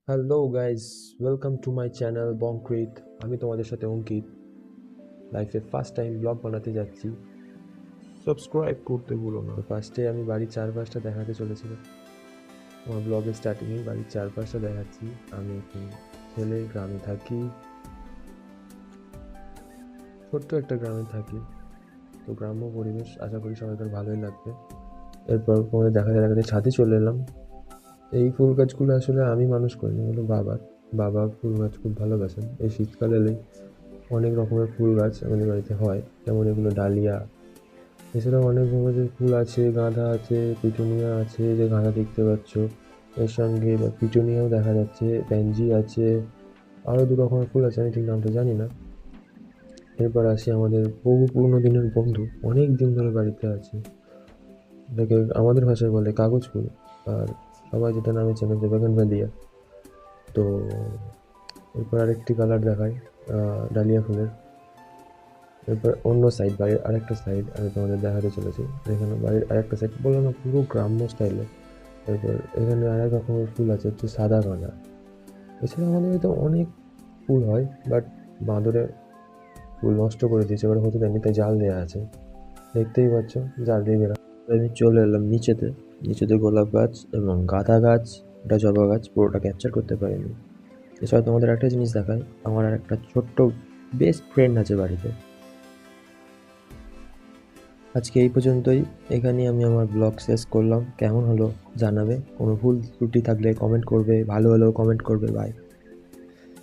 Hello guys, welcome to my channel বংক্রিত। আমি তোমাদের সাথে অঙ্কিত। লাইফে ফার্স্ট টাইম ব্লগ বানাতে যাচ্ছি। সাবস্ক্রাইব করতে ভুলো না। তো ফার্স্টে আমি বাড়ির চারপাশটা দেখাতে চলেছিলাম। আমার ব্লগের স্টার্টিংয়ে বাড়ির চারপাশটা দেখাচ্ছি। আমি একটি ছেলে, গ্রামে থাকি, ছোট্ট একটা গ্রামে থাকি। তো গ্রাম্য পরিবেশ, আশা করি সবাইকার ভালোই লাগবে। এরপর তোমাদের দেখাতে দেখাতে ছাদে চলে এলাম। এই ফুল গাছগুলো আসলে আমি মানুষ করিনি, এগুলো বাবা ফুল গাছ খুব ভালোবাসেন। এই শীতকাল এলে অনেক রকমের ফুল গাছ আমাদের বাড়িতে হয়, যেমন এগুলো ডালিয়া। এছাড়াও অনেক রকমের ফুল আছে, গাঁদা আছে, পিটুনিয়া আছে, যে গাঁদা দেখতে পাচ্ছ। এর সঙ্গে এবার পিটুনিয়াও দেখা যাচ্ছে, প্যানজি আছে, আরও দু রকমের ফুল আছে, আমি ঠিক নামটা জানি না। এরপর আসি আমাদের বহু পুরনো দিনের বন্ধু, অনেক দিন ধরে বাড়িতে আছে, এটাকে আমাদের ভাষায় বলে কাগজ ফুল, আর সবাই যেটা নামে চেনে যে বেগুনভেলিয়া। তো এরপর আরেকটি কালার দেখায়, ডালিয়া ফুলের। এরপর অন্য সাইড, বাড়ির আরেকটা সাইড আমি তোমাদের দেখাতে চলেছি। এখানে বাড়ির আরেকটা সাইড বললাম না, পুরো গ্রাম্য স্টাইলে। এরপর এখানে আরেক রকমের ফুল আছে, হচ্ছে সাদা গাঁদা। এছাড়া আমাদের হয়তো অনেক ফুল হয়, বাট বাঁদরে ফুল নষ্ট করে দিয়েছে, এবার হতে দেয়নি, তাই জাল দেওয়া আছে, দেখতেই পাচ্ছ, জাল দিয়ে বেরা। আমি চলে এলাম নিচেতে। নিচেতে গোলাপ গাছ এবং গাঁদা গাছ, এটা জবা গাছ, পুরোটা ক্যাপচার করতে পারিনি। এছাড়া তোমাদের একটা জিনিস দেখায়, আমার আর একটা ছোট্ট বেস্ট ফ্রেন্ড আছে বাড়িতে। আজকে এই পর্যন্তই। এখানেই আমি আমার ব্লগ শেষ করলাম। কেমন হলো জানাবে, কোনো ভুল ত্রুটি থাকলে কমেন্ট করবে, ভালো হলেও কমেন্ট করবে। বাই।